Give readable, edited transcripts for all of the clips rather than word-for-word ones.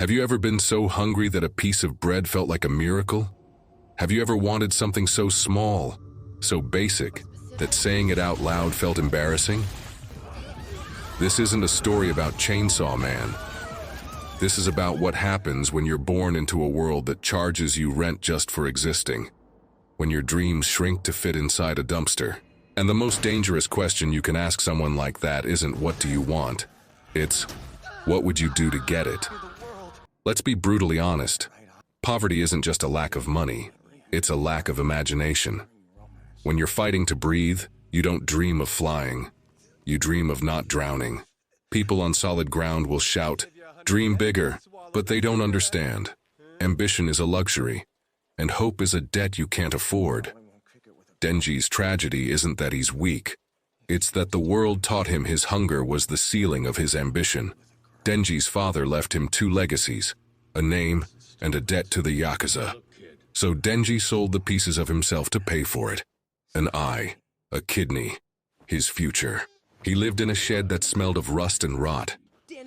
Have you ever been so hungry that a piece of bread felt like a miracle? Have you ever wanted something so small, so basic, that saying it out loud felt embarrassing? This isn't a story about Chainsaw Man. This is about what happens when you're born into a world that charges you rent just for existing, when your dreams shrink to fit inside a dumpster. And the most dangerous question you can ask someone like that isn't what do you want? It's, what would you do to get it? Let's be brutally honest. Poverty isn't just a lack of money, it's a lack of imagination. When you're fighting to breathe, you don't dream of flying. You dream of not drowning. People on solid ground will shout, "Dream bigger," but they don't understand. Ambition is a luxury, and hope is a debt you can't afford. Denji's tragedy isn't that he's weak. It's that the world taught him his hunger was the ceiling of his ambition. Denji's father left him two legacies, a name and a debt to the Yakuza. So Denji sold the pieces of himself to pay for it. An eye, a kidney, his future. He lived in a shed that smelled of rust and rot.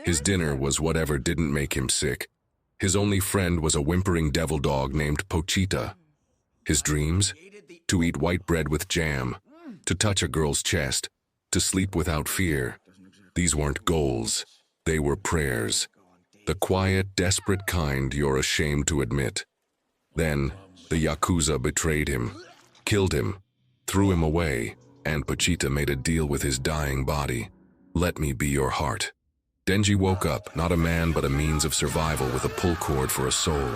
His dinner was whatever didn't make him sick. His only friend was a whimpering devil dog named Pochita. His dreams? To eat white bread with jam, to touch a girl's chest, to sleep without fear. These weren't goals, they were prayers. The quiet, desperate kind you're ashamed to admit. Then, the Yakuza betrayed him, killed him, threw him away, and Pochita made a deal with his dying body. Let me be your heart. Denji woke up, not a man but a means of survival with a pull cord for a soul.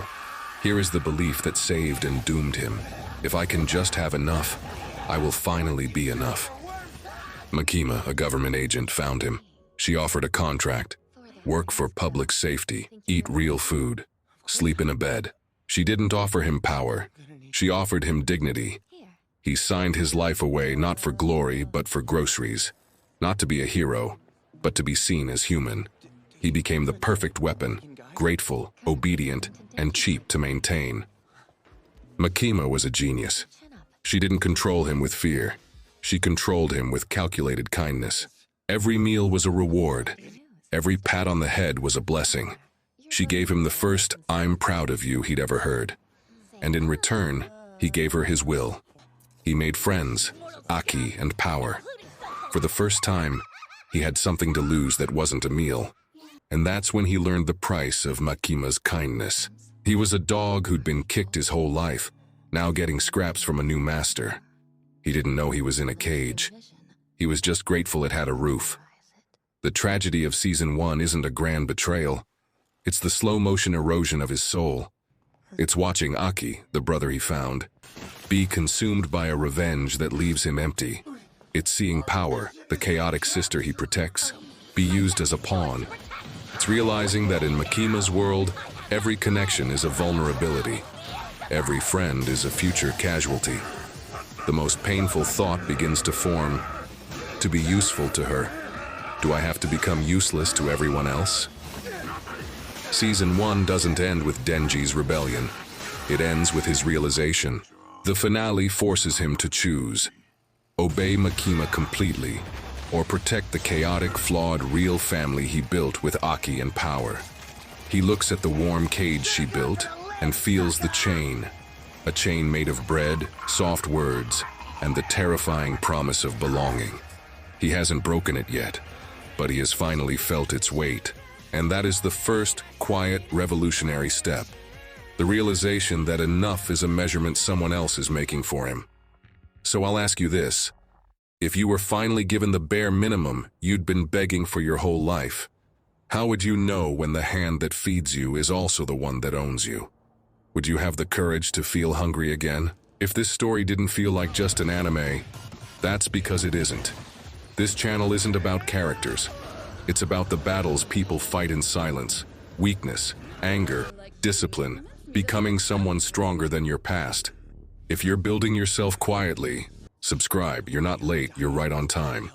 Here is the belief that saved and doomed him. If I can just have enough, I will finally be enough. Makima, a government agent, found him. She offered a contract. Work for public safety, eat real food, sleep in a bed. She didn't offer him power. She offered him dignity. He signed his life away not for glory but for groceries. Not to be a hero, but to be seen as human. He became the perfect weapon, grateful, obedient, and cheap to maintain. Makima was a genius. She didn't control him with fear. She controlled him with calculated kindness. Every meal was a reward. Every pat on the head was a blessing. She gave him the first "I'm proud of you" he'd ever heard. And in return, he gave her his will. He made friends, Aki, and power. For the first time, he had something to lose that wasn't a meal. And that's when he learned the price of Makima's kindness. He was a dog who'd been kicked his whole life, now getting scraps from a new master. He didn't know he was in a cage. He was just grateful it had a roof. The tragedy of Season 1 isn't a grand betrayal. It's the slow-motion erosion of his soul. It's watching Aki, the brother he found, be consumed by a revenge that leaves him empty. It's seeing power, the chaotic sister he protects, be used as a pawn. It's realizing that in Makima's world, every connection is a vulnerability. Every friend is a future casualty. The most painful thought begins to form. To be useful to her, do I have to become useless to everyone else? Season 1 doesn't end with Denji's rebellion. It ends with his realization. The finale forces him to choose. Obey Makima completely, or protect the chaotic, flawed, real family he built with Aki and power. He looks at the warm cage she built and feels the chain. A chain made of bread, soft words, and the terrifying promise of belonging. He hasn't broken it yet, but he has finally felt its weight. And that is the first, quiet, revolutionary step. The realization that enough is a measurement someone else is making for him. So I'll ask you this. If you were finally given the bare minimum you'd been begging for your whole life, how would you know when the hand that feeds you is also the one that owns you? Would you have the courage to feel hungry again? If this story didn't feel like just an anime, that's because it isn't. This channel isn't about characters. It's about the battles people fight in silence, weakness, anger, discipline, becoming someone stronger than your past. If you're building yourself quietly, subscribe. You're not late, you're right on time.